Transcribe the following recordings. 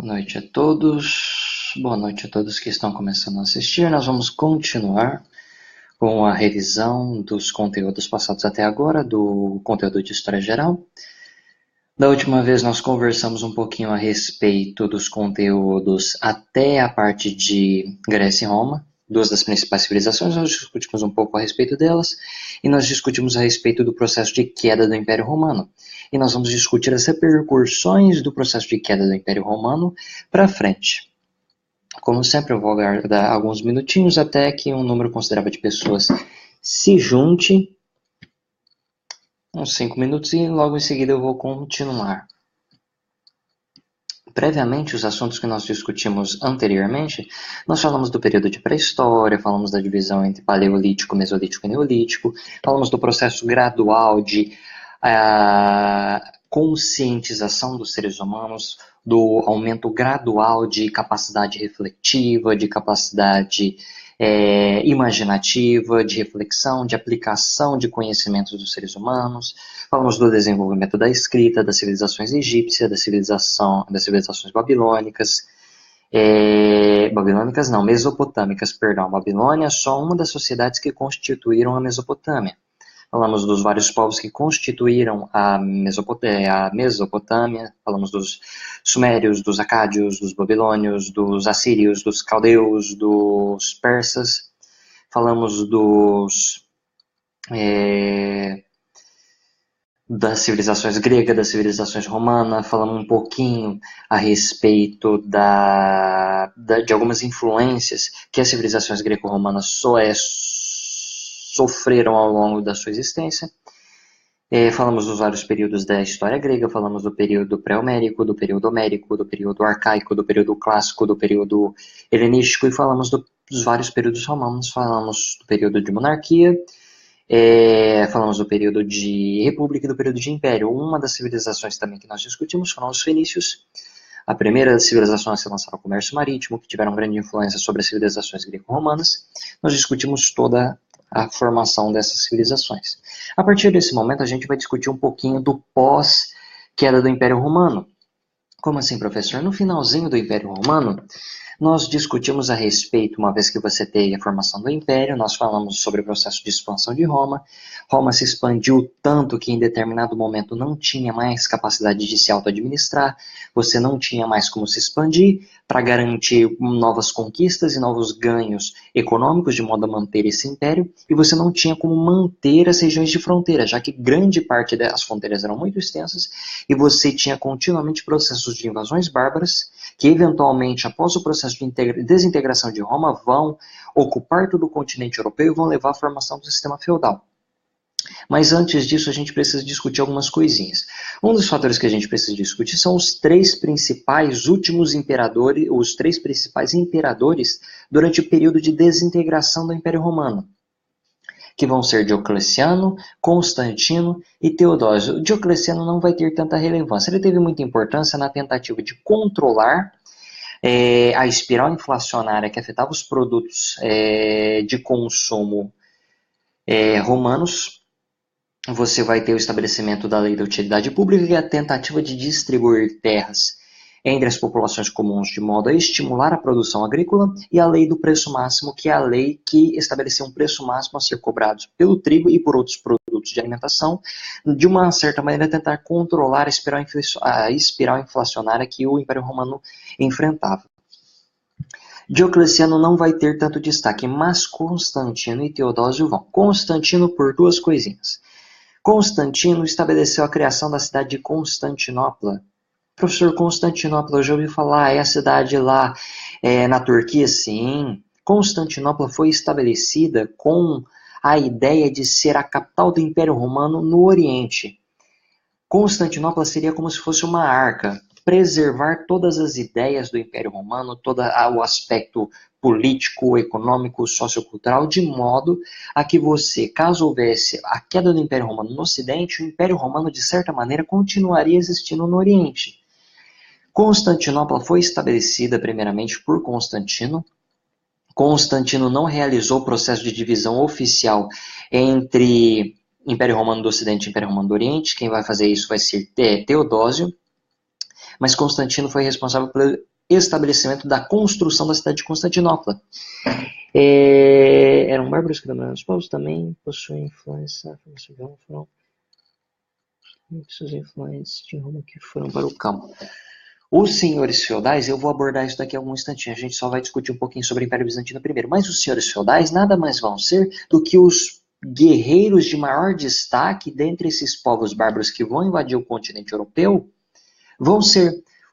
noite a todos. Boa noite a todos que estão começando a assistir. Nós vamos continuar com a revisão dos conteúdos passados até agora, do conteúdo de História Geral. Da última vez nós conversamos um pouquinho a respeito dos conteúdos até a parte de Grécia e Roma, duas das principais civilizações. Nós discutimos um pouco a respeito delas e nós discutimos a respeito do processo de queda do Império Romano. E nós vamos discutir as repercussões do processo de queda do Império Romano para frente. Como sempre, eu vou aguardar alguns minutinhos até que um número considerável de pessoas se junte. Uns 5 minutos e logo em seguida eu vou continuar. Previamente, os assuntos que nós discutimos anteriormente, nós falamos do período de pré-história, falamos da divisão entre paleolítico, mesolítico e neolítico, falamos do processo gradual de conscientização dos seres humanos, do aumento gradual de capacidade refletiva, de capacidade imaginativa, de reflexão, de aplicação de conhecimentos dos seres humanos. Falamos do desenvolvimento da escrita, das civilizações egípcias, das civilizações babilônicas, mesopotâmicas, perdão. Babilônia é só uma das sociedades que constituíram a Mesopotâmia. Falamos dos vários povos que constituíram a Mesopotâmia, falamos dos sumérios, dos acádios, dos babilônios, dos assírios, dos caldeus, dos persas. Falamos das civilizações grega, das civilizações romana, falamos um pouquinho a respeito de algumas influências que as civilizações greco-romanas sofreram ao longo da sua existência. Falamos dos vários períodos da história grega, falamos do período pré-homérico, do período homérico, do período arcaico, do período clássico, do período helenístico, e falamos dos vários períodos romanos. Falamos do período de monarquia, falamos do período de república e do período de império. Uma das civilizações também que nós discutimos foram os fenícios, a primeira civilização a se lançar ao comércio marítimo, que tiveram grande influência sobre as civilizações greco-romanas. Nós discutimos toda a formação dessas civilizações. A partir desse momento, a gente vai discutir um pouquinho do pós-queda do Império Romano. Como assim, professor? No finalzinho do Império Romano, nós discutimos a respeito, uma vez que você teve a formação do Império, nós falamos sobre o processo de expansão de Roma. Roma se expandiu tanto que em determinado momento não tinha mais capacidade de se auto-administrar, você não tinha mais como se expandir para garantir novas conquistas e novos ganhos econômicos de modo a manter esse império, e você não tinha como manter as regiões de fronteira, já que grande parte das fronteiras eram muito extensas e você tinha continuamente processos de invasões bárbaras que eventualmente, após o processo de desintegração de Roma, vão ocupar todo o continente europeu e vão levar à formação do sistema feudal. Mas antes disso, a gente precisa discutir algumas coisinhas. Um dos fatores que a gente precisa discutir são os três principais últimos imperadores, os três principais imperadores durante o período de desintegração do Império Romano, que vão ser Diocleciano, Constantino e Teodósio. O Diocleciano não vai ter tanta relevância. Ele teve muita importância na tentativa de controlar a espiral inflacionária que afetava os produtos de consumo romanos. Você vai ter o estabelecimento da lei da utilidade pública, que é a tentativa de distribuir terras entre as populações comuns de modo a estimular a produção agrícola, e a lei do preço máximo, que é a lei que estabeleceu um preço máximo a ser cobrado pelo trigo e por outros produtos de alimentação, de uma certa maneira tentar controlar a espiral inflacionária que o Império Romano enfrentava. Diocleciano não vai ter tanto destaque, mas Constantino e Teodósio vão. Constantino por duas coisinhas. Constantino estabeleceu a criação da cidade de Constantinopla. Professor, Constantinopla, eu já ouvi falar, é a cidade lá na Turquia? Sim. Constantinopla foi estabelecida com a ideia de ser a capital do Império Romano no Oriente. Constantinopla seria como se fosse uma arca, preservar todas as ideias do Império Romano, todo o aspecto político, econômico, sociocultural, de modo a que você, caso houvesse a queda do Império Romano no Ocidente, o Império Romano, de certa maneira, continuaria existindo no Oriente. Constantinopla foi estabelecida primeiramente por Constantino. Constantino não realizou o processo de divisão oficial entre Império Romano do Ocidente e Império Romano do Oriente. Quem vai fazer isso vai ser Teodósio. Mas Constantino foi responsável estabelecimento da construção da cidade de Constantinopla. Eram bárbaros que dominaram os povos, também possuem influência, foram seus influentes de Roma que foram para o campo. Os senhores feudais, eu vou abordar isso daqui a algum instantinho, a gente só vai discutir um pouquinho sobre o Império Bizantino primeiro, mas os senhores feudais nada mais vão ser do que os guerreiros de maior destaque dentre esses povos bárbaros que vão invadir o continente europeu,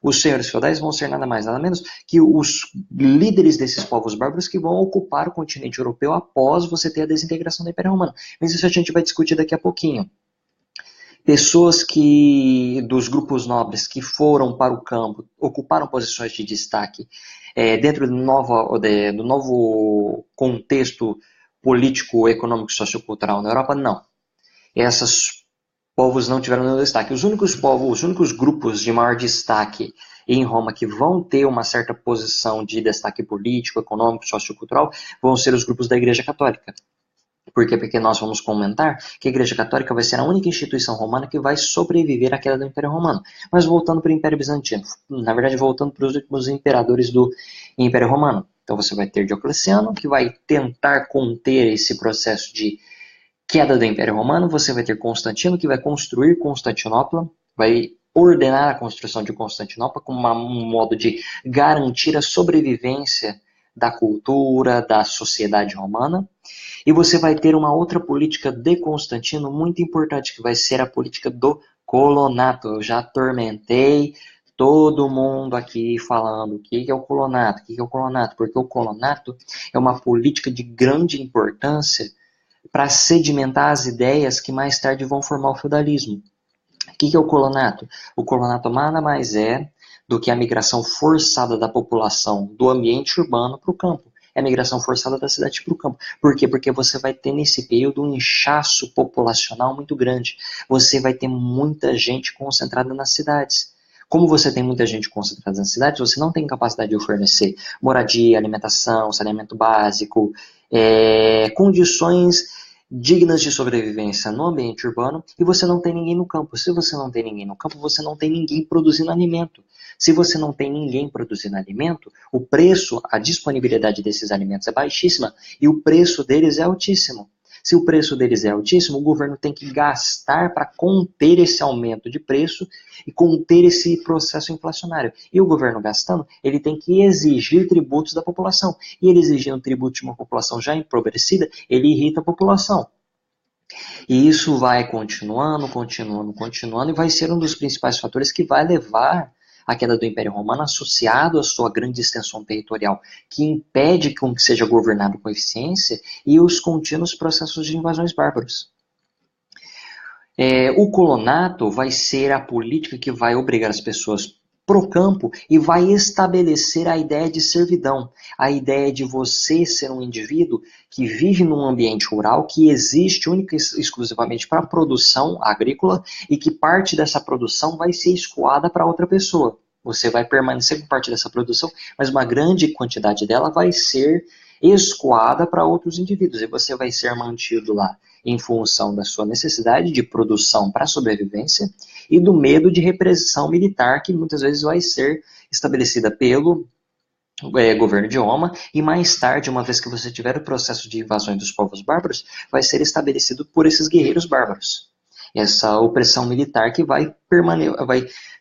os senhores feudais vão ser nada mais nada menos que os líderes desses povos bárbaros que vão ocupar o continente europeu após você ter a desintegração do Império Romano. Mas isso a gente vai discutir daqui a pouquinho. Pessoas dos grupos nobres que foram para o campo, ocuparam posições de destaque dentro do novo contexto político, econômico e sociocultural na Europa, não. Esses povos não tiveram nenhum destaque. Os únicos grupos de maior destaque em Roma que vão ter uma certa posição de destaque político, econômico, sociocultural, vão ser os grupos da Igreja Católica. Por quê? Porque nós vamos comentar que a Igreja Católica vai ser a única instituição romana que vai sobreviver à queda do Império Romano. Mas voltando para o Império Bizantino, na verdade voltando para os últimos imperadores do Império Romano. Então você vai ter Diocleciano, que vai tentar conter esse processo de queda do Império Romano. Você vai ter Constantino, que vai construir Constantinopla, vai ordenar a construção de Constantinopla como um modo de garantir a sobrevivência da cultura, da sociedade romana. E você vai ter uma outra política de Constantino muito importante, que vai ser a política do colonato. Eu já atormentei todo mundo aqui falando o que é o colonato, o que é o colonato, porque o colonato é uma política de grande importância para sedimentar as ideias que mais tarde vão formar o feudalismo. O que é o colonato? O colonato nada mais é do que a migração forçada da população do ambiente urbano para o campo. É a migração forçada da cidade para o campo. Por quê? Porque você vai ter nesse período um inchaço populacional muito grande. Você vai ter muita gente concentrada nas cidades. Como você tem muita gente concentrada nas cidades, você não tem capacidade de fornecer moradia, alimentação, saneamento básico, condições dignas de sobrevivência no ambiente urbano, e você não tem ninguém no campo. Se você não tem ninguém no campo, você não tem ninguém produzindo alimento. Se você não tem ninguém produzindo alimento, o preço, a disponibilidade desses alimentos é baixíssima e o preço deles é altíssimo. Se o preço deles é altíssimo, o governo tem que gastar para conter esse aumento de preço e conter esse processo inflacionário. E o governo gastando, ele tem que exigir tributos da população. E ele exigindo tributos de uma população já empobrecida, ele irrita a população. E isso vai continuando, e vai ser um dos principais fatores que vai levar a queda do Império Romano, associado à sua grande extensão territorial, que impede que seja governado com eficiência, e os contínuos processos de invasões bárbaros. O colonato vai ser a política que vai obrigar as pessoas pro campo e vai estabelecer a ideia de servidão, a ideia de você ser um indivíduo que vive num ambiente rural, que existe única e exclusivamente para a produção agrícola e que parte dessa produção vai ser escoada para outra pessoa. Você vai permanecer com parte dessa produção, mas uma grande quantidade dela vai ser escoada para outros indivíduos e você vai ser mantido lá em função da sua necessidade de produção para sobrevivência e do medo de repressão militar que muitas vezes vai ser estabelecida pelo governo de Roma, e mais tarde, uma vez que você tiver o processo de invasões dos povos bárbaros, vai ser estabelecido por esses guerreiros bárbaros. Essa opressão militar que vai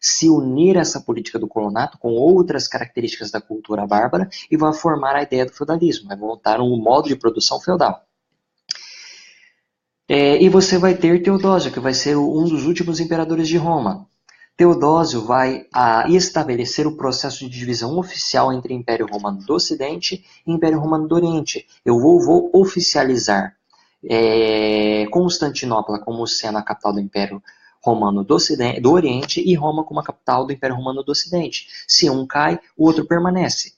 se unir a essa política do colonato com outras características da cultura bárbara e vai formar a ideia do feudalismo, vai voltar um modo de produção feudal. E você vai ter Teodósio, que vai ser um dos últimos imperadores de Roma. Teodósio vai estabelecer o processo de divisão oficial entre Império Romano do Ocidente e Império Romano do Oriente. Eu vou oficializar Constantinopla como sendo a capital do Império Romano do Oriente e Roma como a capital do Império Romano do Ocidente. Se um cai, o outro permanece.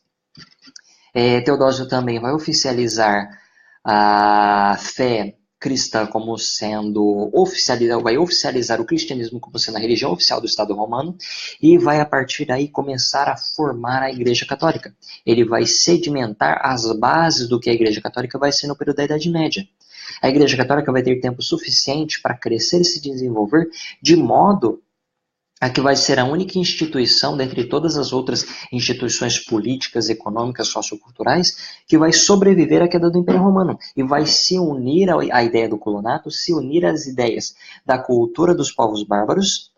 Teodósio também vai oficializar a fé cristã como sendo vai oficializar o cristianismo como sendo a religião oficial do Estado romano e vai a partir daí começar a formar a Igreja Católica. Ele vai sedimentar as bases do que a Igreja Católica vai ser no período da Idade Média. A Igreja Católica vai ter tempo suficiente para crescer e se desenvolver de modo a que vai ser a única instituição, dentre todas as outras instituições políticas, econômicas, socioculturais, que vai sobreviver à queda do Império Romano e vai se unir à ideia do colonato, se unir às ideias da cultura dos povos bárbaros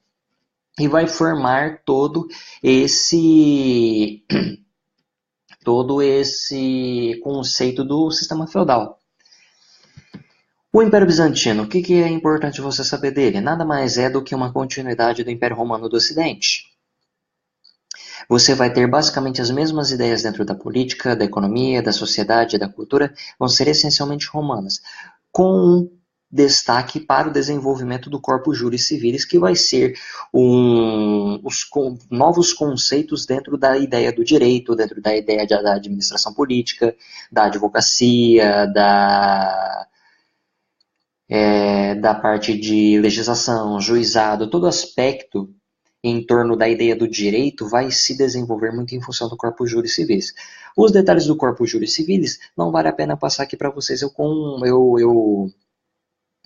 e vai formar todo esse conceito do sistema feudal. O Império Bizantino, o que é importante você saber dele? Nada mais é do que uma continuidade do Império Romano do Ocidente. Você vai ter basicamente as mesmas ideias dentro da política, da economia, da sociedade, da cultura, vão ser essencialmente romanas, com um destaque para o desenvolvimento do corpus juris civilis, que vai ser novos conceitos dentro da ideia do direito, dentro da ideia da administração política, da advocacia, da parte de legislação, juizado, todo aspecto em torno da ideia do direito vai se desenvolver muito em função do corpus juris civilis. Os detalhes do corpus juris civilis não vale a pena passar aqui para vocês.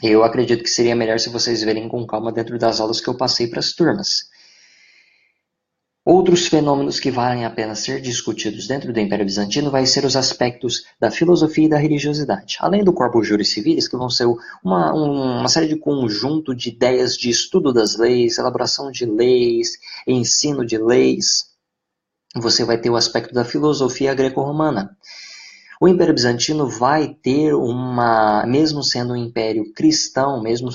Eu acredito que seria melhor se vocês verem com calma dentro das aulas que eu passei para as turmas. Outros fenômenos que valem a pena ser discutidos dentro do Império Bizantino vai ser os aspectos da filosofia e da religiosidade. Além do corpus juris civilis, que vão ser uma série de conjunto de ideias de estudo das leis, elaboração de leis, ensino de leis, você vai ter o aspecto da filosofia greco-romana. O Império Bizantino vai ter mesmo sendo um império cristão, mesmo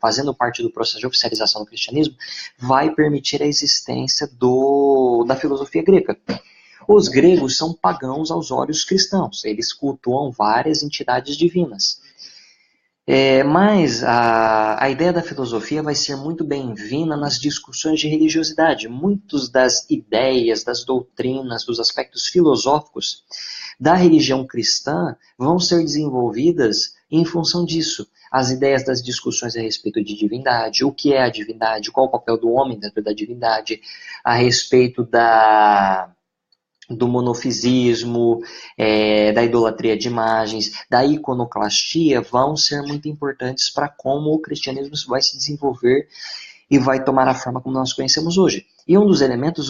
fazendo parte do processo de oficialização do cristianismo, vai permitir a existência da filosofia grega. Os gregos são pagãos aos olhos cristãos, eles cultuam várias entidades divinas. Mas a ideia da filosofia vai ser muito bem-vinda nas discussões de religiosidade. Muitas das ideias, das doutrinas, dos aspectos filosóficos da religião cristã vão ser desenvolvidas em função disso. As ideias das discussões a respeito de divindade, o que é a divindade, qual o papel do homem dentro da divindade, a respeito do monofisismo, da idolatria de imagens, da iconoclastia, vão ser muito importantes para como o cristianismo vai se desenvolver e vai tomar a forma como nós conhecemos hoje. E um dos elementos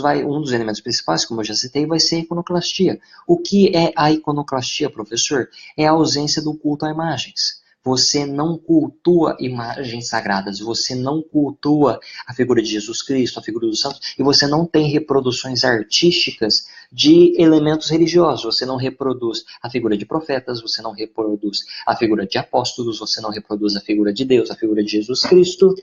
principais, como eu já citei, vai ser a iconoclastia. O que é a iconoclastia, professor? É a ausência do culto a imagens. Você não cultua imagens sagradas, você não cultua a figura de Jesus Cristo, a figura dos santos, e você não tem reproduções artísticas de elementos religiosos. Você não reproduz a figura de profetas, você não reproduz a figura de apóstolos, você não reproduz a figura de Deus, a figura de Jesus Cristo.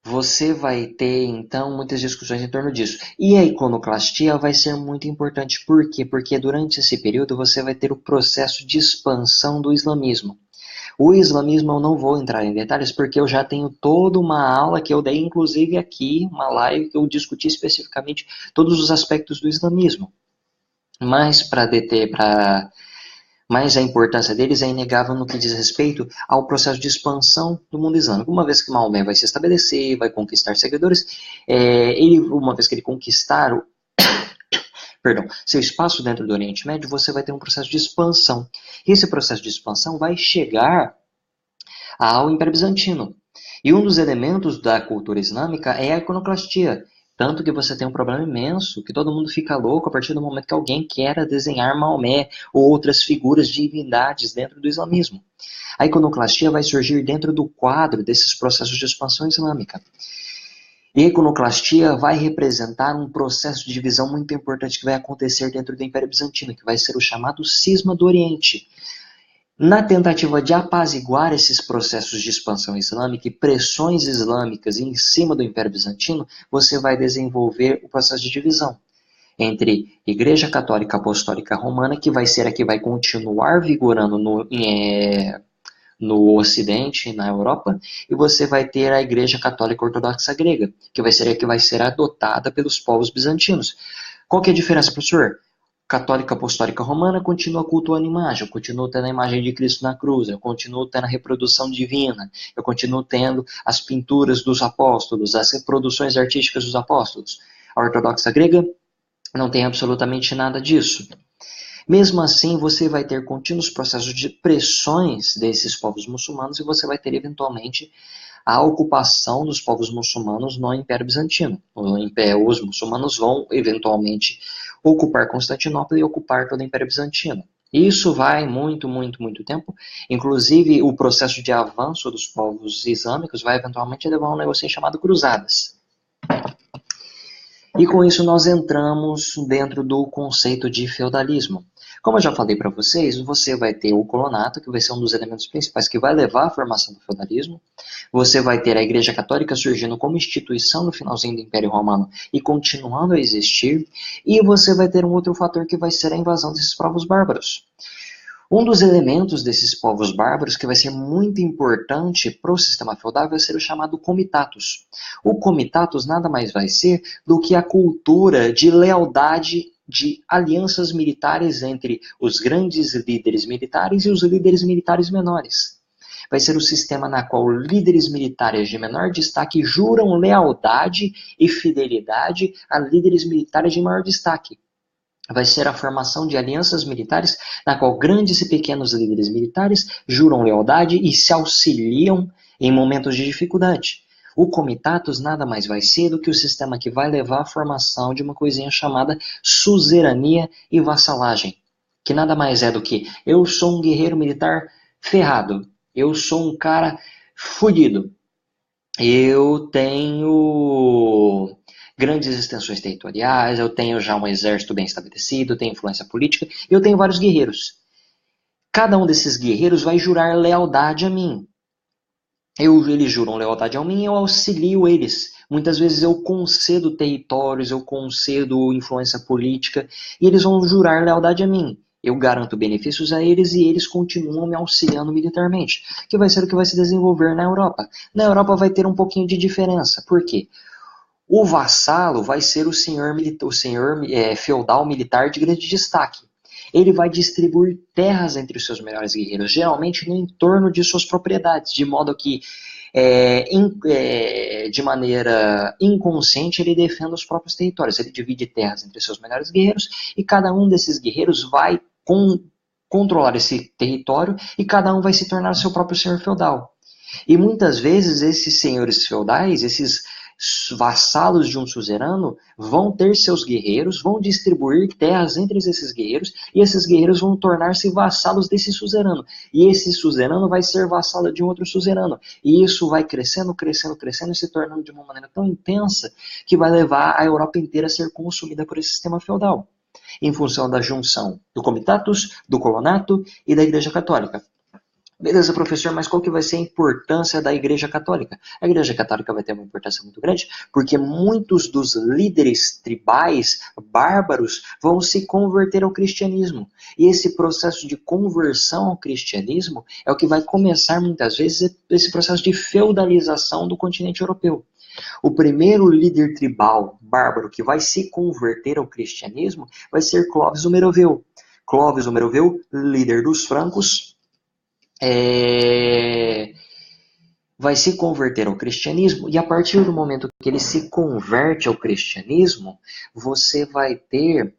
Você vai ter, então, muitas discussões em torno disso. E a iconoclastia vai ser muito importante. Por quê? Porque durante esse período você vai ter o processo de expansão do islamismo. O islamismo eu não vou entrar em detalhes porque eu já tenho toda uma aula que eu dei, inclusive aqui, uma live que eu discuti especificamente todos os aspectos do islamismo. Mas a importância deles é inegável no que diz respeito ao processo de expansão do mundo islâmico. Uma vez que Maomé vai se estabelecer, vai conquistar seguidores, uma vez que ele conquistar seu espaço dentro do Oriente Médio, você vai ter um processo de expansão. E esse processo de expansão vai chegar ao Império Bizantino. E um dos elementos da cultura islâmica é a iconoclastia. Tanto que você tem um problema imenso, que todo mundo fica louco a partir do momento que alguém quer desenhar Maomé ou outras figuras de divindades dentro do islamismo. A iconoclastia vai surgir dentro do quadro desses processos de expansão islâmica. E a iconoclastia vai representar um processo de divisão muito importante que vai acontecer dentro do Império Bizantino, que vai ser o chamado Cisma do Oriente. Na tentativa de apaziguar esses processos de expansão islâmica e pressões islâmicas em cima do Império Bizantino, você vai desenvolver o processo de divisão entre Igreja Católica Apostólica Romana, que vai ser a que vai continuar vigorando no Ocidente, na Europa, e você vai ter a Igreja Católica Ortodoxa Grega, que vai ser a que vai ser adotada pelos povos bizantinos. Qual que é a diferença, professor? Católica Apostólica Romana continua cultuando a imagem, eu continuo tendo a imagem de Cristo na cruz, eu continuo tendo a reprodução divina, eu continuo tendo as pinturas dos apóstolos, as reproduções artísticas dos apóstolos. A ortodoxa grega não tem absolutamente nada disso. Mesmo assim, você vai ter contínuos processos de pressões desses povos muçulmanos e você vai ter, eventualmente, a ocupação dos povos muçulmanos no Império Bizantino. Os muçulmanos vão, eventualmente, ocupar Constantinopla e ocupar todo o Império Bizantino. Isso vai muito, muito, muito tempo. Inclusive, o processo de avanço dos povos islâmicos vai, eventualmente, levar a um negócio chamado cruzadas. E com isso nós entramos dentro do conceito de feudalismo. Como eu já falei para vocês, você vai ter o colonato, que vai ser um dos elementos principais que vai levar à formação do feudalismo. Você vai ter a Igreja Católica surgindo como instituição no finalzinho do Império Romano e continuando a existir. E você vai ter um outro fator que vai ser a invasão desses povos bárbaros. Um dos elementos desses povos bárbaros que vai ser muito importante para o sistema feudal vai ser o chamado comitatus. O comitatus nada mais vai ser do que a cultura de lealdade de alianças militares entre os grandes líderes militares e os líderes militares menores. Vai ser o sistema na qual líderes militares de menor destaque juram lealdade e fidelidade a líderes militares de maior destaque. Vai ser a formação de alianças militares na qual grandes e pequenos líderes militares juram lealdade e se auxiliam em momentos de dificuldade. O comitatus nada mais vai ser do que o sistema que vai levar à formação de uma coisinha chamada suzerania e vassalagem, que nada mais é do que eu sou um guerreiro militar ferrado, eu sou um cara fudido, eu tenho grandes extensões territoriais, eu tenho já um exército bem estabelecido, eu tenho influência política, e eu tenho vários guerreiros. Cada um desses guerreiros vai jurar lealdade a mim. Eles juram lealdade a mim e eu auxilio eles. Muitas vezes eu concedo territórios, eu concedo influência política, e eles vão jurar lealdade a mim. Eu garanto benefícios a eles e eles continuam me auxiliando militarmente, que vai ser o que vai se desenvolver na Europa. Na Europa vai ter um pouquinho de diferença. Por quê? O vassalo vai ser o senhor feudal militar de grande destaque. Ele vai distribuir terras entre os seus melhores guerreiros, geralmente no entorno de suas propriedades, de modo que, de maneira inconsciente, ele defenda os próprios territórios. Ele divide terras entre os seus melhores guerreiros e cada um desses guerreiros vai controlar esse território e cada um vai se tornar seu próprio senhor feudal. E muitas vezes esses senhores feudais, esses vassalos de um suzerano, vão ter seus guerreiros, vão distribuir terras entre esses guerreiros, e esses guerreiros vão tornar-se vassalos desse suzerano. E esse suzerano vai ser vassalo de um outro suzerano. E isso vai crescendo, crescendo, crescendo, e se tornando de uma maneira tão intensa que vai levar a Europa inteira a ser consumida por esse sistema feudal, em função da junção do comitatus, do colonato e da Igreja Católica. Beleza, professor, mas qual que vai ser a importância da Igreja Católica? A Igreja Católica vai ter uma importância muito grande, porque muitos dos líderes tribais bárbaros vão se converter ao cristianismo. E esse processo de conversão ao cristianismo é o que vai começar, muitas vezes, esse processo de feudalização do continente europeu. O primeiro líder tribal bárbaro que vai se converter ao cristianismo vai ser Clovis o Meroveu. Clovis o Meroveu, líder dos francos, vai se converter ao cristianismo, e a partir do momento que ele se converte ao cristianismo, você vai ter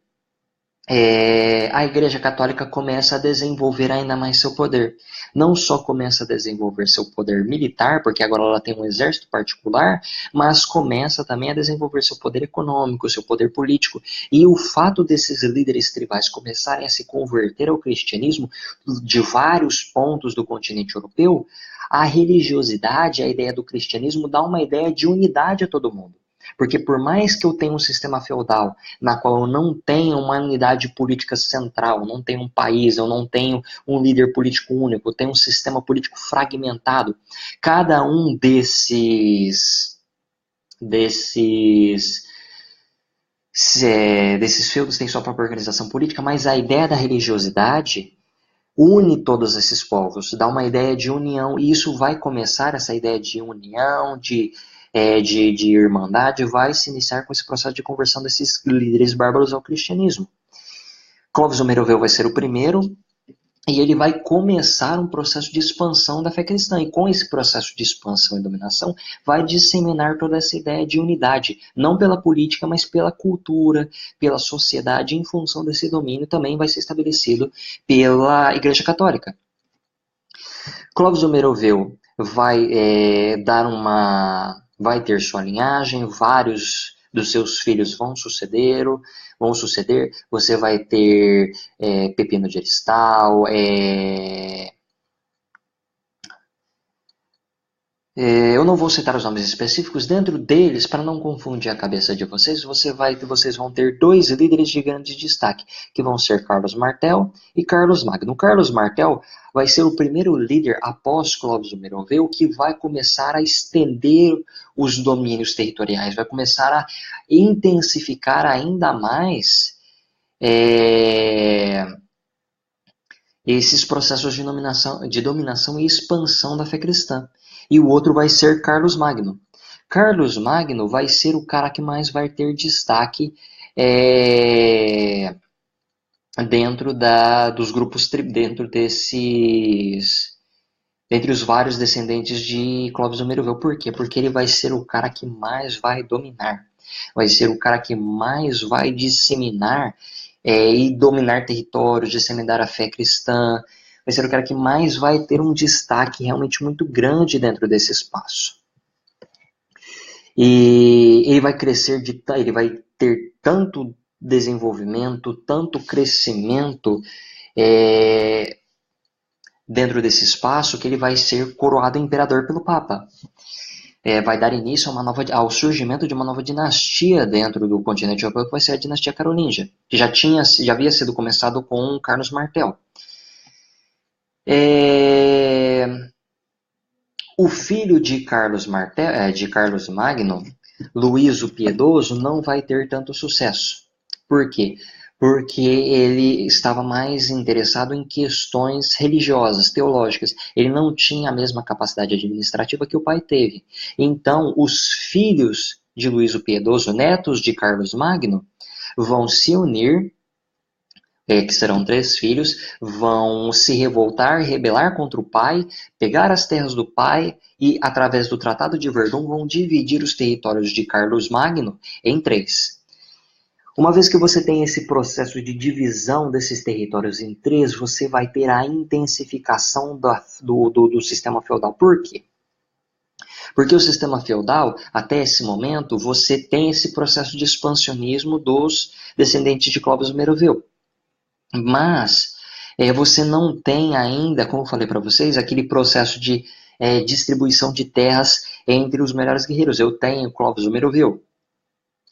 a Igreja Católica começa a desenvolver ainda mais seu poder. Não só começa a desenvolver seu poder militar, porque agora ela tem um exército particular, mas começa também a desenvolver seu poder econômico, seu poder político. E o fato desses líderes tribais começarem a se converter ao cristianismo de vários pontos do continente europeu, a religiosidade, a ideia do cristianismo, dá uma ideia de unidade a todo mundo. Porque por mais que eu tenha um sistema feudal na qual eu não tenha uma unidade política central, não tenho um país, eu não tenho um líder político único, eu tenho um sistema político fragmentado, cada um desses feudos tem sua própria organização política, mas a ideia da religiosidade une todos esses povos, dá uma ideia de união, e isso vai começar, essa ideia de união, de irmandade, vai se iniciar com esse processo de conversão desses líderes bárbaros ao cristianismo. Clovis o Meroveu vai ser o primeiro, E ele vai começar um processo de expansão da fé cristã. E com esse processo de expansão e dominação, vai disseminar toda essa ideia de unidade. Não pela política, mas pela cultura, pela sociedade. Em função desse domínio, também vai ser estabelecido pela Igreja Católica. Clovis o Meroveu vai ter sua linhagem, vários dos seus filhos vão suceder. Você vai ter Pepino de Aristal, eu não vou citar os nomes específicos. Dentro deles, para não confundir a cabeça de vocês, vocês vão ter dois líderes de grande destaque, que vão ser Carlos Martel e Carlos Magno. Carlos Martel vai ser o primeiro líder após Clovis o Meroveu que vai começar a estender os domínios territoriais, vai começar a intensificar ainda mais esses processos de dominação e expansão da fé cristã. E o outro vai ser Carlos Magno. Carlos Magno vai ser o cara que mais vai ter destaque dentro dos grupos, dentre os vários descendentes de Clovis o Meroveu. Por quê? Porque ele vai ser o cara que mais vai dominar. Vai ser o cara que mais vai disseminar e dominar territórios, disseminar a fé cristã. Vai ser o cara que mais vai ter um destaque realmente muito grande dentro desse espaço. E ele vai crescer, ele vai ter tanto desenvolvimento, tanto crescimento dentro desse espaço que ele vai ser coroado imperador pelo Papa. Vai dar início ao surgimento de uma nova dinastia dentro do continente europeu, que vai ser a dinastia carolíngia, que já havia sido começado com Carlos Martel. O filho de Carlos Magno, Luís o Piedoso, não vai ter tanto sucesso. Por quê? Porque ele estava mais interessado em questões religiosas, teológicas. Ele não tinha a mesma capacidade administrativa que o pai teve. Então, os filhos de Luís o Piedoso, netos de Carlos Magno, vão se unir, que serão 3 filhos, vão se rebelar contra o pai, pegar as terras do pai e, através do Tratado de Verdun, vão dividir os territórios de Carlos Magno em 3. Uma vez que você tem esse processo de divisão desses territórios em 3, você vai ter a intensificação do sistema feudal. Por quê? Porque o sistema feudal, até esse momento, você tem esse processo de expansionismo dos descendentes de Clovis o Meroveu. Mas você não tem ainda, como eu falei para vocês, aquele processo de distribuição de terras entre os melhores guerreiros. Eu tenho Clovis o Meroveu.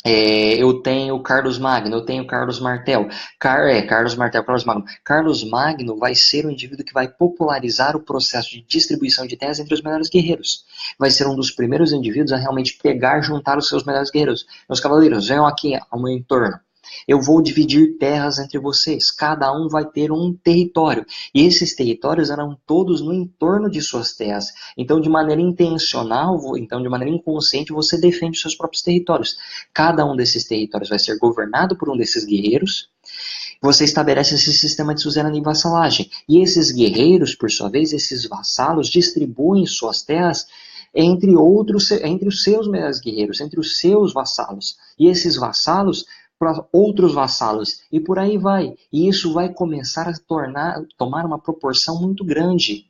Eu tenho Carlos Magno, eu tenho Carlos Martel. Carlos Martel, Carlos Magno. Carlos Magno vai ser o indivíduo que vai popularizar o processo de distribuição de terras entre os melhores guerreiros. Vai ser um dos primeiros indivíduos a realmente juntar os seus melhores guerreiros. Meus cavaleiros, venham aqui ao meu entorno. Eu vou dividir terras entre vocês. Cada um vai ter um território. E esses territórios eram todos no entorno de suas terras. Então, de maneira intencional, de maneira inconsciente, você defende seus próprios territórios. Cada um desses territórios vai ser governado por um desses guerreiros. Você estabelece esse sistema de suzerania e vassalagem. E esses guerreiros, por sua vez, esses vassalos, distribuem suas terras entre os seus melhores guerreiros, entre os seus vassalos. E esses vassalos para outros vassalos, e por aí vai. E isso vai começar a tomar uma proporção muito grande.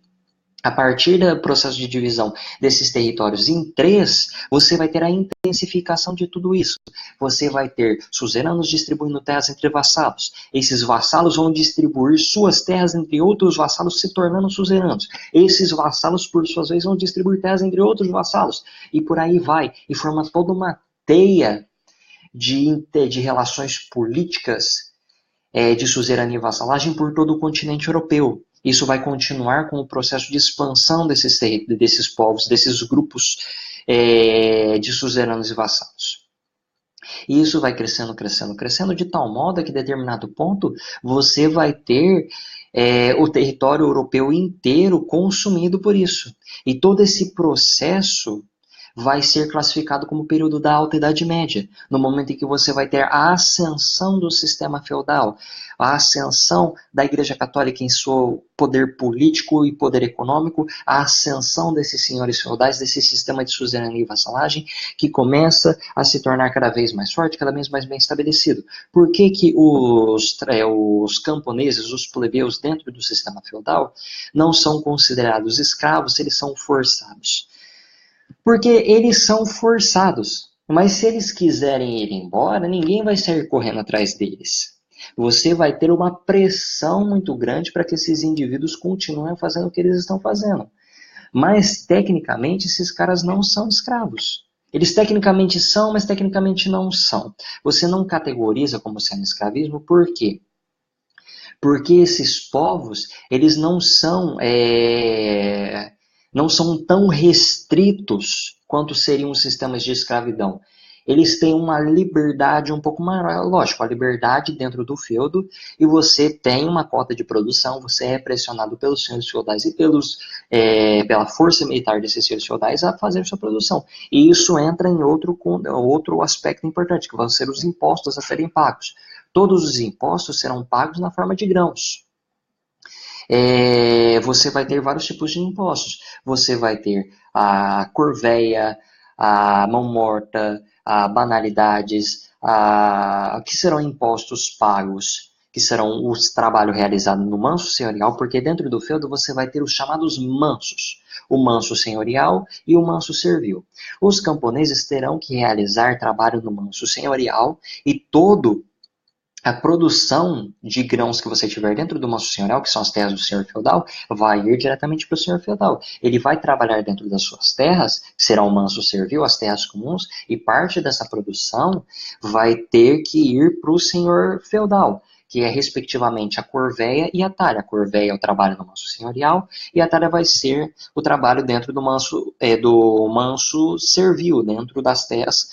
A partir do processo de divisão desses territórios em 3, você vai ter a intensificação de tudo isso. Você vai ter suzeranos distribuindo terras entre vassalos. Esses vassalos vão distribuir suas terras entre outros vassalos, se tornando suzeranos. Esses vassalos, por sua vez, vão distribuir terras entre outros vassalos. E por aí vai. E forma toda uma teia de relações políticas de suzerania e vassalagem por todo o continente europeu. Isso vai continuar com o processo de expansão desses povos, desses grupos de suzeranos e vassalos. E isso vai crescendo, crescendo, crescendo, de tal modo que, em determinado ponto, você vai ter o território europeu inteiro consumido por isso. E todo esse processo vai ser classificado como o período da Alta Idade Média, no momento em que você vai ter a ascensão do sistema feudal, a ascensão da Igreja Católica em seu poder político e poder econômico, a ascensão desses senhores feudais, desse sistema de suzerania e vassalagem, que começa a se tornar cada vez mais forte, cada vez mais bem estabelecido. Por que que os camponeses, os plebeus dentro do sistema feudal, não são considerados escravos se eles são forçados? Porque eles são forçados. Mas se eles quiserem ir embora, ninguém vai sair correndo atrás deles. Você vai ter uma pressão muito grande para que esses indivíduos continuem fazendo o que eles estão fazendo. Mas, tecnicamente, esses caras não são escravos. Eles tecnicamente são, mas tecnicamente não são. Você não categoriza como sendo escravismo, por quê? Porque esses povos, eles não são tão restritos quanto seriam os sistemas de escravidão. Eles têm uma liberdade um pouco maior, lógico, a liberdade dentro do feudo, e você tem uma cota de produção, você é pressionado pelos senhores feudais e pela força militar desses senhores feudais a fazer sua produção. E isso entra em outro aspecto importante, que vão ser os impostos a serem pagos. Todos os impostos serão pagos na forma de grãos. Você vai ter vários tipos de impostos. Você vai ter a corvéia, a mão morta, a banalidades, que serão impostos pagos, que serão os trabalhos realizados no manso senhorial, porque dentro do feudo você vai ter os chamados mansos, o manso senhorial e o manso servil. Os camponeses terão que realizar trabalho no manso senhorial e a produção de grãos que você tiver dentro do manso senhorial, que são as terras do senhor feudal, vai ir diretamente para o senhor feudal. Ele vai trabalhar dentro das suas terras, que será o manso servil, as terras comuns, e parte dessa produção vai ter que ir para o senhor feudal, que é respectivamente a corvéia e a talha. A corvéia é o trabalho no manso senhorial, e a talha vai ser o trabalho dentro do manso servil, dentro das terras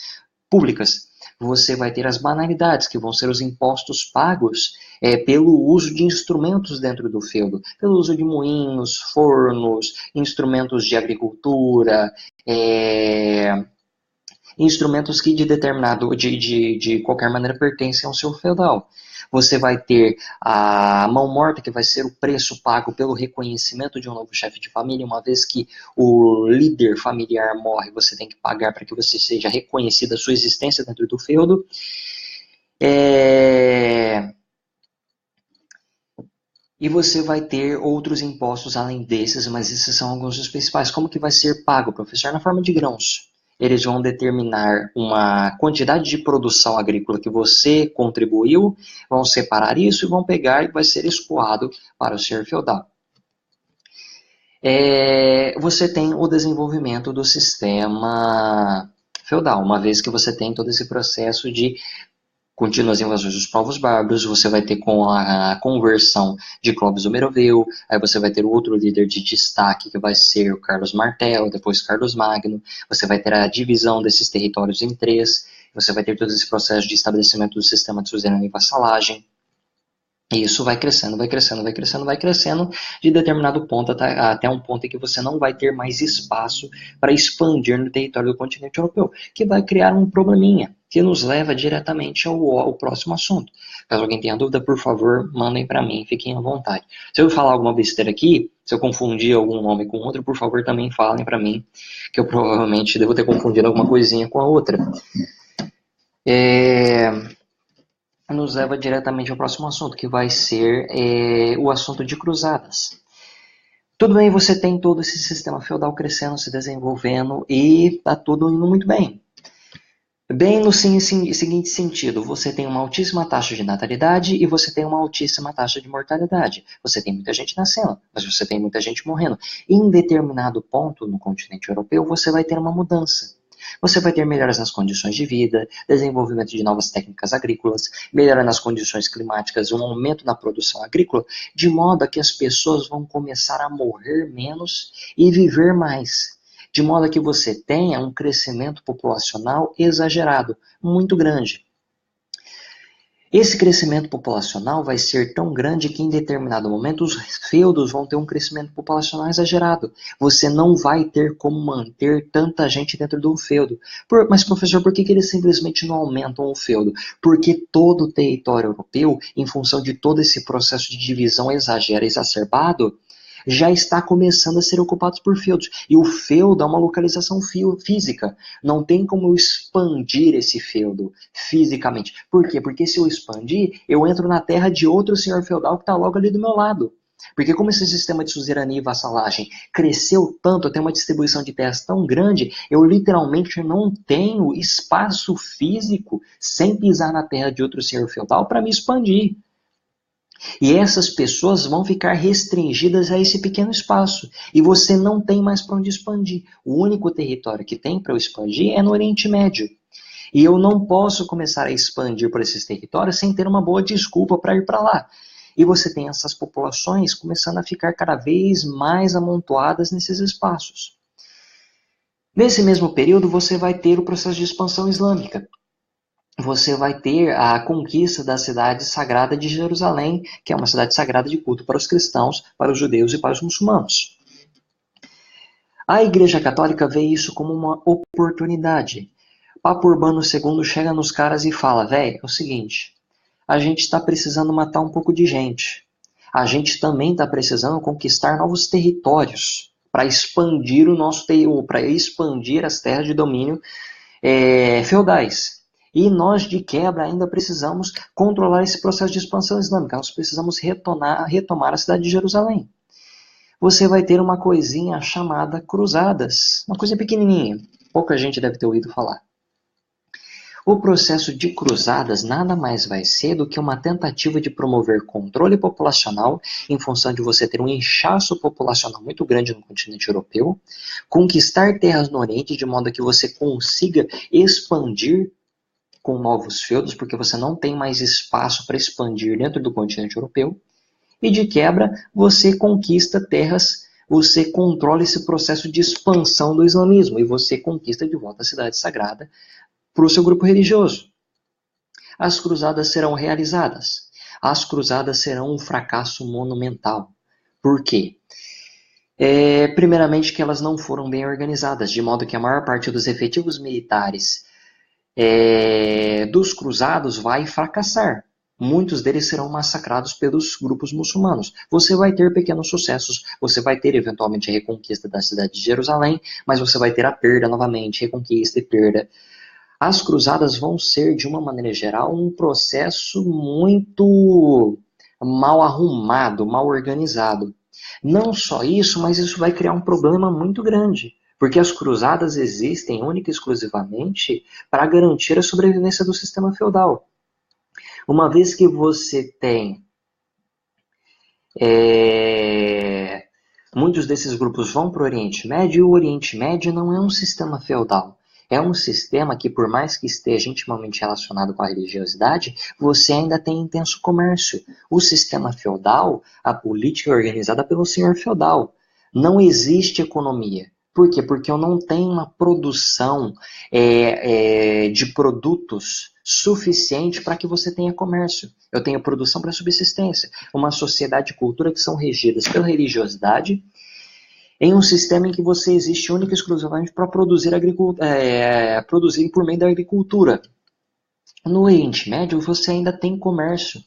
públicas. Você vai ter as banalidades, que vão ser os impostos pagos pelo uso de instrumentos dentro do feudo, pelo uso de moinhos, fornos, instrumentos de agricultura, instrumentos que de qualquer maneira pertencem ao seu feudal. Você vai ter a mão morta, que vai ser o preço pago pelo reconhecimento de um novo chefe de família. Uma vez que o líder familiar morre, você tem que pagar para que você seja reconhecida a sua existência dentro do feudo. E você vai ter outros impostos além desses, mas esses são alguns dos principais. Como que vai ser pago, professor? Na forma de grãos. Eles vão determinar uma quantidade de produção agrícola que você contribuiu, vão separar isso e vão pegar e vai ser escoado para o senhor feudal. Você tem o desenvolvimento do sistema feudal, uma vez que você tem todo esse processo de contínuas invasões dos povos bárbaros, você vai ter com a conversão de Clovis o Meroveu, aí você vai ter o outro líder de destaque, que vai ser o Carlos Martel, depois Carlos Magno, você vai ter a divisão desses territórios em três, você vai ter todo esse processo de estabelecimento do sistema de suzerania e vassalagem, e isso vai crescendo, vai crescendo, vai crescendo, vai crescendo, de determinado ponto até um ponto em que você não vai ter mais espaço para expandir no território do continente europeu, que vai criar um probleminha, que nos leva diretamente ao próximo assunto. Caso alguém tenha dúvida, por favor, mandem para mim, fiquem à vontade. Se eu falar alguma besteira aqui, se eu confundir algum nome com outro, por favor, também falem para mim, que eu provavelmente devo ter confundido alguma coisinha com a outra. Nos leva diretamente ao próximo assunto, que vai ser o assunto de cruzadas. Tudo bem, você tem todo esse sistema feudal crescendo, se desenvolvendo e está tudo indo muito bem. Bem no seguinte sentido, você tem uma altíssima taxa de natalidade e você tem uma altíssima taxa de mortalidade. Você tem muita gente nascendo, mas você tem muita gente morrendo. E em determinado ponto no continente europeu, você vai ter uma mudança. Você vai ter melhoras nas condições de vida, desenvolvimento de novas técnicas agrícolas, melhora nas condições climáticas, um aumento na produção agrícola, de modo a que as pessoas vão começar a morrer menos e viver mais. De modo a que você tenha um crescimento populacional exagerado, muito grande. Esse crescimento populacional vai ser tão grande que em determinado momento os feudos vão ter um crescimento populacional exagerado. Você não vai ter como manter tanta gente dentro do feudo. Mas professor, por que eles simplesmente não aumentam o feudo? Porque todo o território europeu, em função de todo esse processo de divisão exacerbado, já está começando a ser ocupado por feudos. E o feudo é uma localização física. Não tem como eu expandir esse feudo fisicamente. Por quê? Porque se eu expandir, eu entro na terra de outro senhor feudal que está logo ali do meu lado. Porque como esse sistema de suzerania e vassalagem cresceu tanto, tem uma distribuição de terras tão grande, eu literalmente não tenho espaço físico sem pisar na terra de outro senhor feudal para me expandir. E essas pessoas vão ficar restringidas a esse pequeno espaço. E você não tem mais para onde expandir. O único território que tem para eu expandir é no Oriente Médio. E eu não posso começar a expandir por esses territórios sem ter uma boa desculpa para ir para lá. E você tem essas populações começando a ficar cada vez mais amontoadas nesses espaços. Nesse mesmo período, você vai ter o processo de expansão islâmica. Você vai ter a conquista da cidade sagrada de Jerusalém, que é uma cidade sagrada de culto para os cristãos, para os judeus e para os muçulmanos. A Igreja Católica vê isso como uma oportunidade. Papa Urbano II chega nos caras e fala, velho, é o seguinte, a gente está precisando matar um pouco de gente. A gente também está precisando conquistar novos territórios para expandir o nosso para expandir as terras de domínio feudais. E nós, de quebra, ainda precisamos controlar esse processo de expansão islâmica. Nós precisamos retomar a cidade de Jerusalém. Você vai ter uma coisinha chamada cruzadas. Uma coisa pequenininha. Pouca gente deve ter ouvido falar. O processo de cruzadas nada mais vai ser do que uma tentativa de promover controle populacional em função de você ter um inchaço populacional muito grande no continente europeu, conquistar terras no Oriente de modo que você consiga expandir com novos feudos, porque você não tem mais espaço para expandir dentro do continente europeu, e de quebra você conquista terras, você controla esse processo de expansão do islamismo, e você conquista de volta a cidade sagrada para o seu grupo religioso. As cruzadas serão realizadas. As cruzadas serão um fracasso monumental. Por quê? Primeiramente que elas não foram bem organizadas, de modo que a maior parte dos efetivos militares dos cruzados vai fracassar. Muitos deles serão massacrados pelos grupos muçulmanos. Você vai ter pequenos sucessos, você vai ter eventualmente a reconquista da cidade de Jerusalém, mas você vai ter a perda novamente, reconquista e perda. As cruzadas vão ser, de uma maneira geral, um processo muito mal arrumado, mal organizado. Não só isso, mas isso vai criar um problema muito grande. Porque as cruzadas existem única e exclusivamente para garantir a sobrevivência do sistema feudal. Uma vez que você tem muitos desses grupos vão para o Oriente Médio, e o Oriente Médio não é um sistema feudal. É um sistema que, por mais que esteja intimamente relacionado com a religiosidade, você ainda tem intenso comércio. O sistema feudal, a política é organizada pelo senhor feudal. Não existe economia. Por quê? Porque eu não tenho uma produção de produtos suficiente para que você tenha comércio. Eu tenho produção para subsistência. Uma sociedade e cultura que são regidas pela religiosidade, em um sistema em que você existe única e exclusivamente para produzir por meio da agricultura. No Oriente Médio, você ainda tem comércio.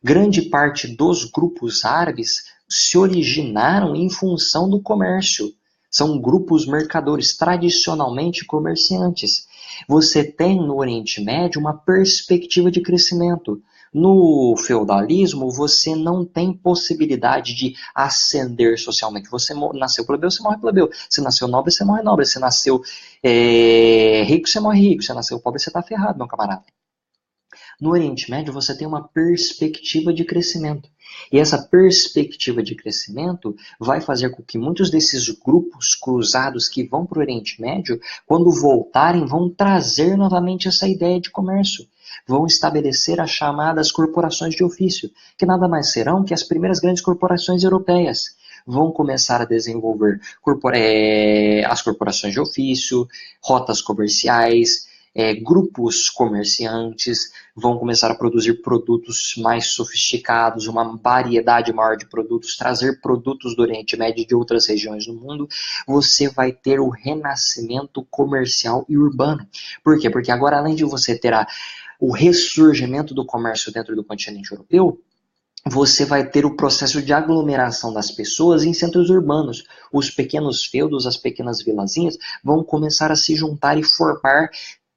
Grande parte dos grupos árabes se originaram em função do comércio. São grupos mercadores, tradicionalmente comerciantes. Você tem no Oriente Médio uma perspectiva de crescimento. No feudalismo, você não tem possibilidade de ascender socialmente. Você nasceu plebeu, você morre plebeu. Você nasceu nobre, você morre nobre. Você nasceu rico, você morre rico. Você nasceu pobre, você está ferrado, meu camarada. No Oriente Médio, você tem uma perspectiva de crescimento. E essa perspectiva de crescimento vai fazer com que muitos desses grupos cruzados que vão para o Oriente Médio, quando voltarem, vão trazer novamente essa ideia de comércio. Vão estabelecer as chamadas corporações de ofício, que nada mais serão que as primeiras grandes corporações europeias. Vão começar a desenvolver as corporações de ofício, rotas comerciais, grupos comerciantes vão começar a produzir produtos mais sofisticados, uma variedade maior de produtos, trazer produtos do Oriente Médio e de outras regiões do mundo. Você vai ter o renascimento comercial e urbano. Por quê? Porque agora, além de você ter o ressurgimento do comércio dentro do continente europeu, você vai ter o processo de aglomeração das pessoas em centros urbanos. Os pequenos feudos, as pequenas vilazinhas, vão começar a se juntar e formar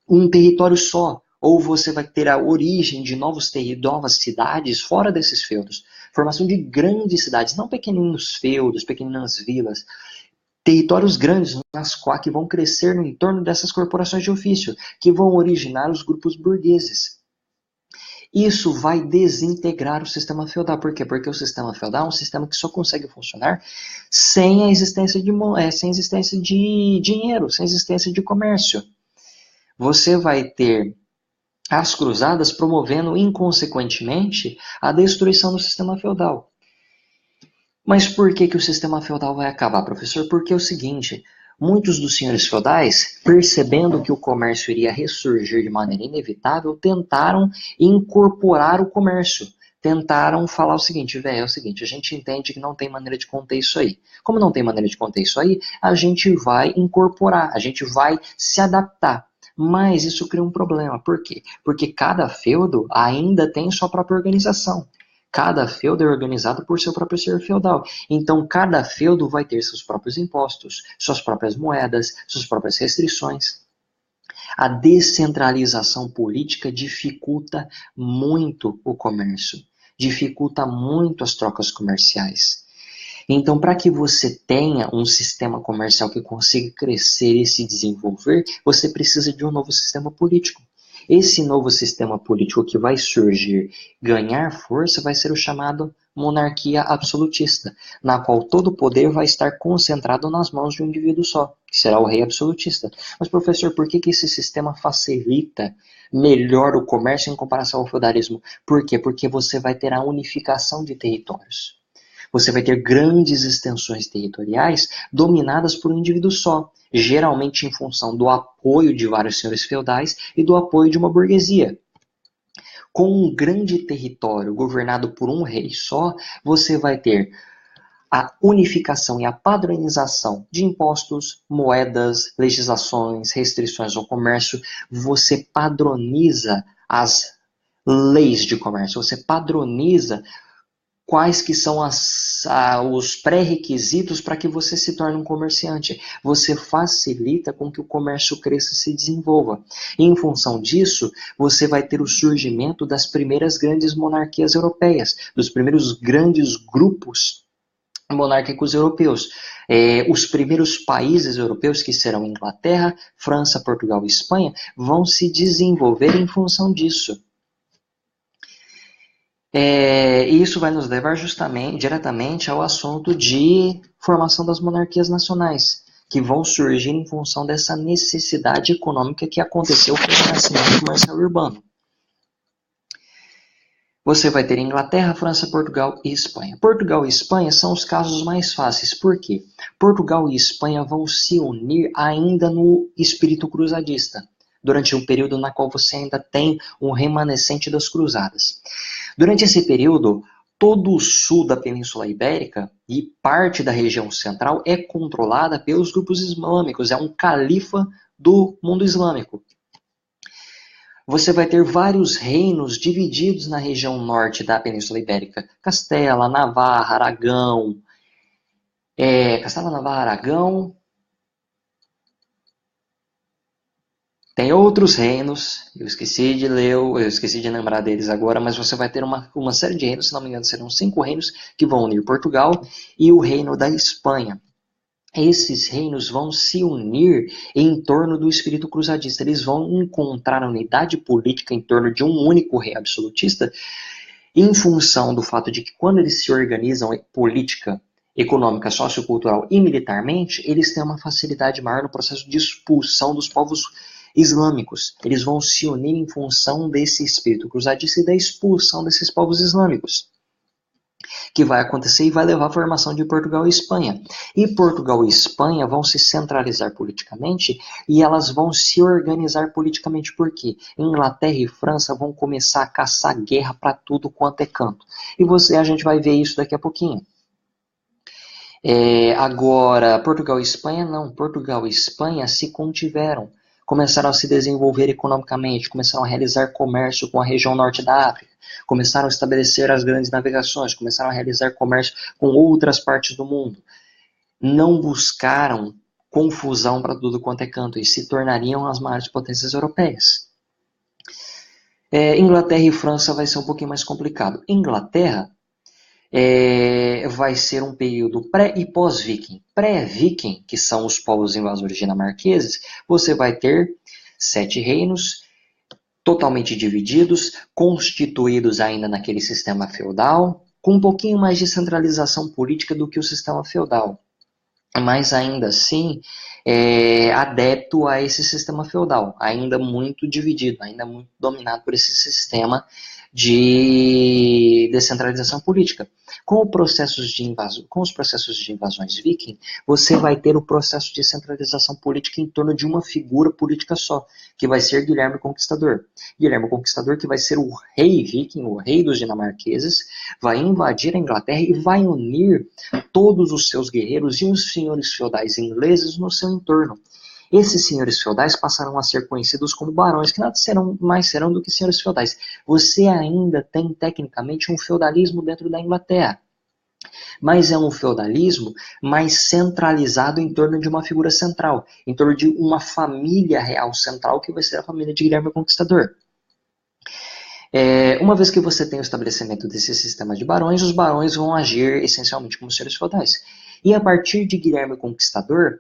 um território só. Ou você vai ter a origem de novas cidades fora desses feudos. Formação de grandes cidades, não pequeninos feudos, pequenas vilas. Territórios grandes que vão crescer no entorno dessas corporações de ofício, que vão originar os grupos burgueses. Isso vai desintegrar o sistema feudal. Por quê? Porque o sistema feudal é um sistema que só consegue funcionar sem a existência sem existência de dinheiro, sem existência de comércio. Você vai ter as cruzadas promovendo inconsequentemente a destruição do sistema feudal. Mas por que o sistema feudal vai acabar, professor? Porque é o seguinte, muitos dos senhores feudais, percebendo que o comércio iria ressurgir de maneira inevitável, tentaram incorporar o comércio. Tentaram falar o seguinte, é o seguinte, a gente entende que não tem maneira de conter isso aí. Como não tem maneira de conter isso aí, a gente vai incorporar, a gente vai se adaptar. Mas isso cria um problema. Por quê? Porque cada feudo ainda tem sua própria organização. Cada feudo é organizado por seu próprio ser feudal. Então, cada feudo vai ter seus próprios impostos, suas próprias moedas, suas próprias restrições. A descentralização política dificulta muito o comércio, dificulta muito as trocas comerciais. Então, para que você tenha um sistema comercial que consiga crescer e se desenvolver, você precisa de um novo sistema político. Esse novo sistema político que vai surgir, ganhar força, vai ser o chamado monarquia absolutista, na qual todo o poder vai estar concentrado nas mãos de um indivíduo só, que será o rei absolutista. Mas, professor, por que esse sistema facilita melhor o comércio em comparação ao feudalismo? Por quê? Porque você vai ter a unificação de territórios. Você vai ter grandes extensões territoriais dominadas por um indivíduo só, geralmente em função do apoio de vários senhores feudais e do apoio de uma burguesia. Com um grande território governado por um rei só, você vai ter a unificação e a padronização de impostos, moedas, legislações, restrições ao comércio. Você padroniza as leis de comércio, você padroniza quais que são os pré-requisitos para que você se torne um comerciante. Você facilita com que o comércio cresça e se desenvolva. E, em função disso, você vai ter o surgimento das primeiras grandes monarquias europeias, dos primeiros grandes grupos monárquicos europeus. Os primeiros países europeus, que serão Inglaterra, França, Portugal e Espanha, vão se desenvolver em função disso. E isso vai nos levar diretamente ao assunto de formação das monarquias nacionais, que vão surgir em função dessa necessidade econômica que aconteceu com o renascimento comercial urbano. Você vai ter Inglaterra, França, Portugal e Espanha. Portugal e Espanha são os casos mais fáceis. Por quê? Portugal e Espanha vão se unir ainda no espírito cruzadista, durante um período na qual você ainda tem um remanescente das cruzadas. Durante esse período, todo o sul da Península Ibérica e parte da região central é controlada pelos grupos islâmicos, é um califa do mundo islâmico. Você vai ter vários reinos divididos na região norte da Península Ibérica. Castela, Navarra, Aragão. Tem outros reinos, eu esqueci de lembrar deles agora, mas você vai ter uma série de reinos, se não me engano serão 5 reinos, que vão unir Portugal e o reino da Espanha. Esses reinos vão se unir em torno do espírito cruzadista, eles vão encontrar a unidade política em torno de um único rei absolutista, em função do fato de que quando eles se organizam política, econômica, sociocultural e militarmente, eles têm uma facilidade maior no processo de expulsão dos povos islâmicos. Eles vão se unir em função desse espírito cruzadista e da expulsão desses povos islâmicos. que vai acontecer e vai levar à formação de Portugal e Espanha. E Portugal e Espanha vão se centralizar politicamente e elas vão se organizar politicamente, porque Inglaterra e França vão começar a caçar guerra para tudo quanto é canto. E a gente vai ver isso daqui a pouquinho. Agora, Portugal e Espanha não. Portugal e Espanha se contiveram, começaram a se desenvolver economicamente, começaram a realizar comércio com a região norte da África, começaram a estabelecer as grandes navegações, começaram a realizar comércio com outras partes do mundo. Não buscaram confusão para tudo quanto é canto e se tornariam as maiores potências europeias. Inglaterra e França vai ser um pouquinho mais complicado. Inglaterra vai ser um período pré e pós-viking. Pré-viking, que são os povos invasores dinamarqueses, você vai ter 7 reinos totalmente divididos, constituídos ainda naquele sistema feudal, com um pouquinho mais de centralização política do que o sistema feudal, mas ainda assim adepto a esse sistema feudal, ainda muito dividido, ainda muito dominado por esse sistema de descentralização política. Com os processos de invasões viking, você vai ter o processo de centralização política em torno de uma figura política só, que vai ser Guilherme Conquistador. Guilherme Conquistador, que vai ser o rei viking, o rei dos dinamarqueses, vai invadir a Inglaterra e vai unir todos os seus guerreiros e os senhores feudais ingleses no seu entorno. Esses senhores feudais passaram a ser conhecidos como barões, que nada mais serão do que senhores feudais. Você ainda tem, tecnicamente, um feudalismo dentro da Inglaterra, mas é um feudalismo mais centralizado em torno de uma figura central, em torno de uma família real central, que vai ser a família de Guilherme Conquistador. Uma vez que você tem o estabelecimento desse sistema de barões, os barões vão agir essencialmente como senhores feudais. E a partir de Guilherme Conquistador,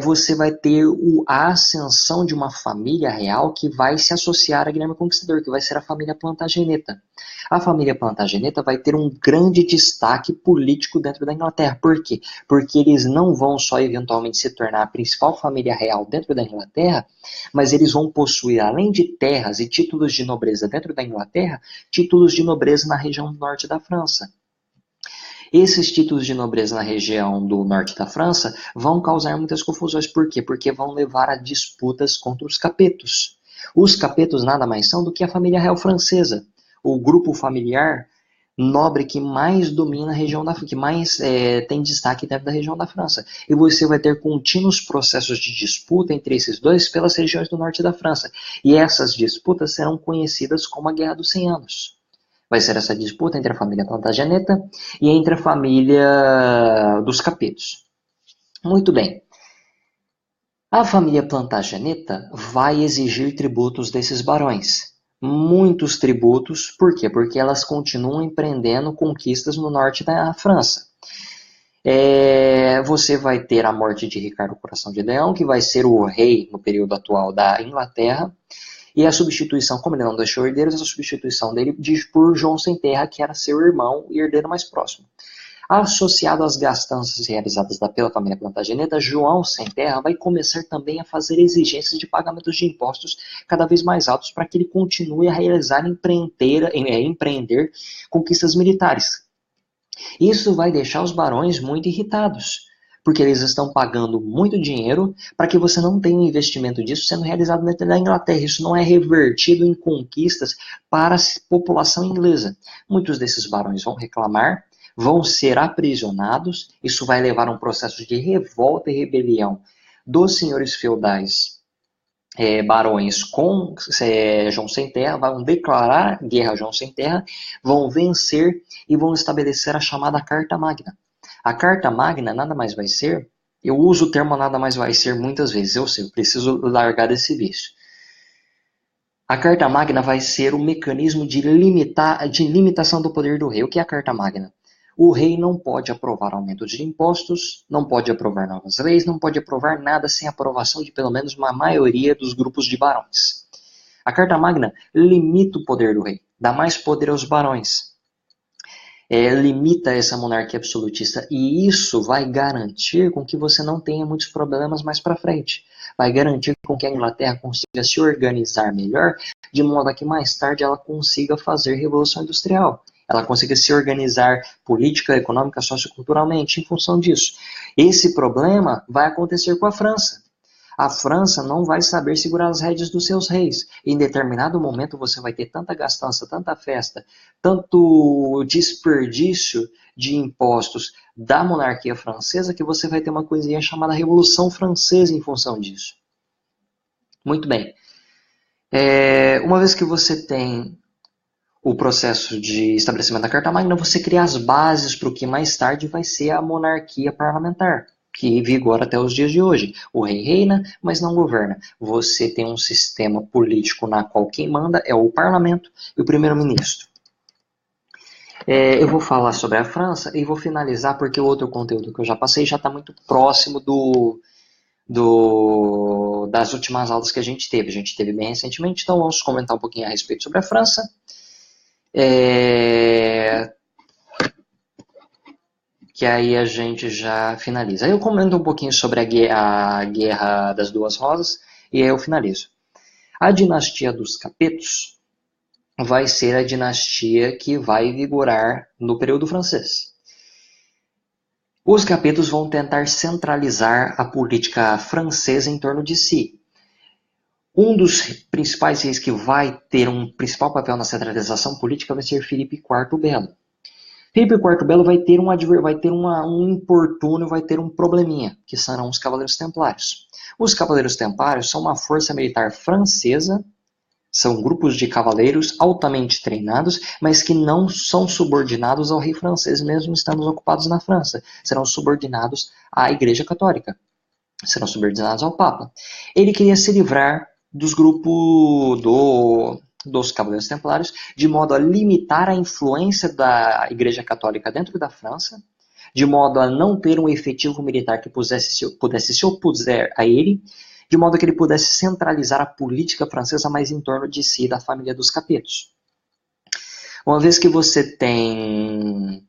você vai ter a ascensão de uma família real que vai se associar a Guilherme Conquistador, que vai ser a família Plantageneta. A família Plantageneta vai ter um grande destaque político dentro da Inglaterra. Por quê? Porque eles não vão só eventualmente se tornar a principal família real dentro da Inglaterra, mas eles vão possuir, além de terras e títulos de nobreza dentro da Inglaterra, títulos de nobreza na região norte da França. Esses títulos de nobreza na região do norte da França vão causar muitas confusões. Por quê? Porque vão levar a disputas contra os capetos. Os capetos nada mais são do que a família real francesa, o grupo familiar nobre que mais domina a região que mais tem destaque dentro da região da França. E você vai ter contínuos processos de disputa entre esses dois pelas regiões do norte da França. E essas disputas serão conhecidas como a Guerra dos 100 Anos. Vai ser essa disputa entre a família Plantageneta e entre a família dos Capetos. Muito bem. A família Plantageneta vai exigir tributos desses barões. Muitos tributos. Por quê? Porque elas continuam empreendendo conquistas no norte da França. Você vai ter a morte de Ricardo Coração de Leão, que vai ser o rei no período atual da Inglaterra. E a substituição, como ele não deixou herdeiros, a substituição dele por João Sem Terra, que era seu irmão e herdeiro mais próximo. Associado às gastanças realizadas pela família Plantageneta, João Sem Terra vai começar também a fazer exigências de pagamentos de impostos cada vez mais altos para que ele continue a realizar empreender conquistas militares. Isso vai deixar os barões muito irritados, porque eles estão pagando muito dinheiro para que você não tenha um investimento disso sendo realizado dentro da Inglaterra. Isso não é revertido em conquistas para a população inglesa. Muitos desses barões vão reclamar, vão ser aprisionados. Isso vai levar a um processo de revolta e rebelião dos senhores feudais, barões com João Sem Terra, vão declarar guerra a João Sem Terra, vão vencer e vão estabelecer a chamada Carta Magna. A Carta Magna nada mais vai ser, eu uso o termo nada mais vai ser muitas vezes, eu sei, eu preciso largar desse vício. A Carta Magna vai ser o mecanismo de limitação do poder do rei. O que é a Carta Magna? O rei não pode aprovar aumento de impostos, não pode aprovar novas leis, não pode aprovar nada sem aprovação de pelo menos uma maioria dos grupos de barões. A Carta Magna limita o poder do rei, dá mais poder aos barões. Limita essa monarquia absolutista, e isso vai garantir com que você não tenha muitos problemas mais para frente. Vai garantir com que a Inglaterra consiga se organizar melhor, de modo a que mais tarde ela consiga fazer revolução industrial. Ela consiga se organizar política, econômica, socioculturalmente em função disso. Esse problema vai acontecer com a França. A França não vai saber segurar as rédeas dos seus reis. Em determinado momento você vai ter tanta gastança, tanta festa, tanto desperdício de impostos da monarquia francesa que você vai ter uma coisinha chamada Revolução Francesa em função disso. Muito bem. Uma vez que você tem o processo de estabelecimento da Carta Magna, você cria as bases para o que mais tarde vai ser a monarquia parlamentar, que vigora até os dias de hoje. O rei reina, mas não governa. Você tem um sistema político na qual quem manda é o parlamento e o primeiro-ministro. Eu vou falar sobre a França e vou finalizar porque o outro conteúdo que eu já passei já está muito próximo das últimas aulas que a gente teve. A gente teve bem recentemente, então vamos comentar um pouquinho a respeito sobre a França. Que aí a gente já finaliza. Aí eu comento um pouquinho sobre a Guerra das Duas Rosas e aí eu finalizo. A dinastia dos Capetos vai ser a dinastia que vai vigorar no período francês. Os Capetos vão tentar centralizar a política francesa em torno de si. Um dos principais reis que vai ter um principal papel na centralização política vai ser Filipe IV Belo. Filipe IV Belo vai ter um importúnio, vai ter um probleminha, que serão os Cavaleiros Templários. Os Cavaleiros Templários são uma força militar francesa, são grupos de cavaleiros altamente treinados, mas que não são subordinados ao rei francês, mesmo estando ocupados na França. Serão subordinados à Igreja Católica, serão subordinados ao Papa. Ele queria se livrar dos grupos dos Cavaleiros Templários, de modo a limitar a influência da Igreja Católica dentro da França, de modo a não ter um efetivo militar que pudesse se opuser a ele, de modo que ele pudesse centralizar a política francesa mais em torno de si, da família dos Capetos. Uma vez que você tem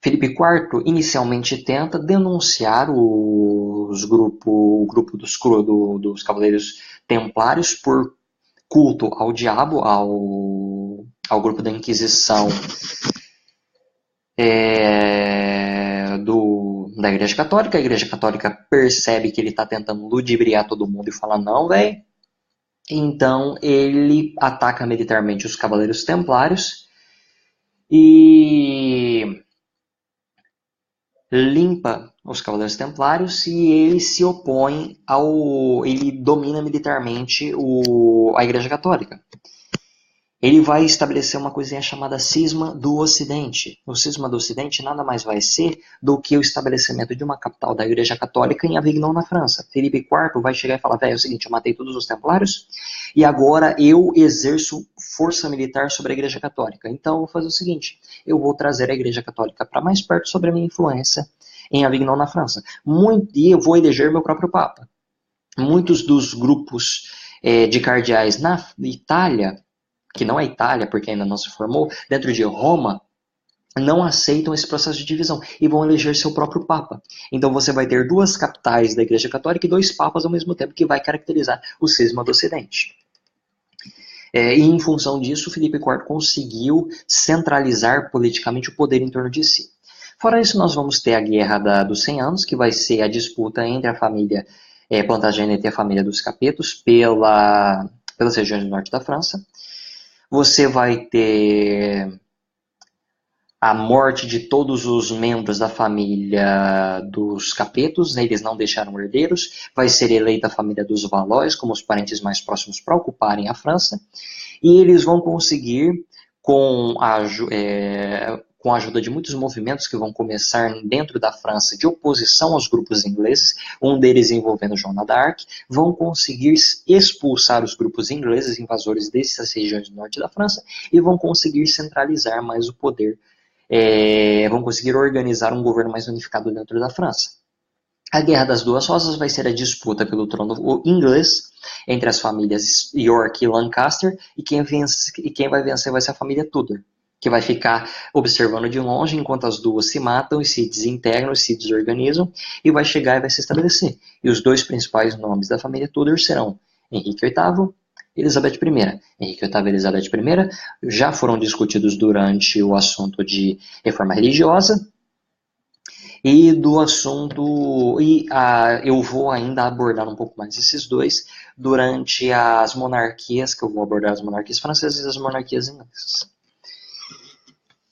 Filipe IV, inicialmente tenta denunciar o grupo dos Cavaleiros Templários por culto ao diabo, ao grupo da Inquisição da Igreja Católica. A Igreja Católica percebe que ele está tentando ludibriar todo mundo e fala, não, velho. Então ele ataca militarmente os Cavaleiros Templários e limpa os Cavaleiros Templários e ele se opõe ele domina militarmente a Igreja Católica. Ele vai estabelecer uma coisinha chamada Cisma do Ocidente. O Cisma do Ocidente nada mais vai ser do que o estabelecimento de uma capital da Igreja Católica em Avignon, na França. Felipe IV vai chegar e falar, velho, é o seguinte, eu matei todos os templários e agora eu exerço força militar sobre a Igreja Católica. Então eu vou fazer o seguinte, eu vou trazer a Igreja Católica para mais perto sobre a minha influência em Avignon, na França. E eu vou eleger meu próprio Papa. Muitos dos grupos de cardeais na Itália, que não é Itália, porque ainda não se formou, dentro de Roma, não aceitam esse processo de divisão e vão eleger seu próprio Papa. Então você vai ter duas capitais da Igreja Católica e dois papas ao mesmo tempo, que vai caracterizar o cisma do Ocidente. E em função disso, Filipe IV conseguiu centralizar politicamente o poder em torno de si. Fora isso, nós vamos ter a Guerra dos 100 Anos, que vai ser a disputa entre a família Plantagenet e a família dos Capetos pelas regiões do norte da França. Você vai ter a morte de todos os membros da família dos Capetos, eles não deixaram herdeiros. Vai ser eleita a família dos Valois como os parentes mais próximos para ocuparem a França. E eles vão conseguir, com a ajuda de muitos movimentos que vão começar dentro da França de oposição aos grupos ingleses, um deles envolvendo Joana d'Arc, vão conseguir expulsar os grupos ingleses invasores dessas regiões do norte da França e vão conseguir centralizar mais o poder, vão conseguir organizar um governo mais unificado dentro da França. A Guerra das Duas Rosas vai ser a disputa pelo trono inglês entre as famílias York e Lancaster, e quem vai vencer vai ser a família Tudor, que vai ficar observando de longe enquanto as duas se matam e se desintegram, se desorganizam, e vai chegar e vai se estabelecer. E os dois principais nomes da família Tudor serão Henrique VIII Elizabeth I. Henrique VIII e Elizabeth I já foram discutidos durante o assunto de reforma religiosa. E do assunto, eu vou ainda abordar um pouco mais esses dois durante as monarquias, que eu vou abordar as monarquias francesas e as monarquias inglesas.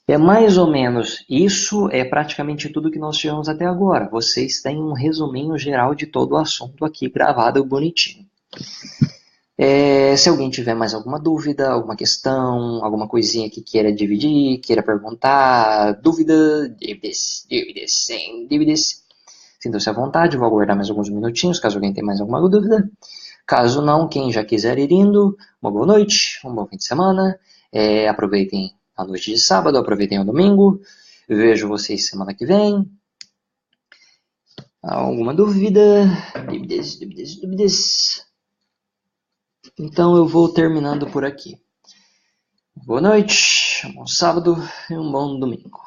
É mais ou menos isso, é praticamente tudo que nós tivemos até agora. Vocês têm um resuminho geral de todo o assunto aqui gravado bonitinho. Se alguém tiver mais alguma dúvida, alguma questão, alguma coisinha que queira dividir, queira perguntar, dúvidas, sem dúvidas, sintam-se à vontade, vou aguardar mais alguns minutinhos, caso alguém tenha mais alguma dúvida. Caso não, quem já quiser ir indo, uma boa noite, um bom fim de semana, aproveitem a noite de sábado, aproveitem o domingo, vejo vocês semana que vem. Alguma dúvida? Dúvidas? Então eu vou terminando por aqui. Boa noite, um bom sábado e um bom domingo.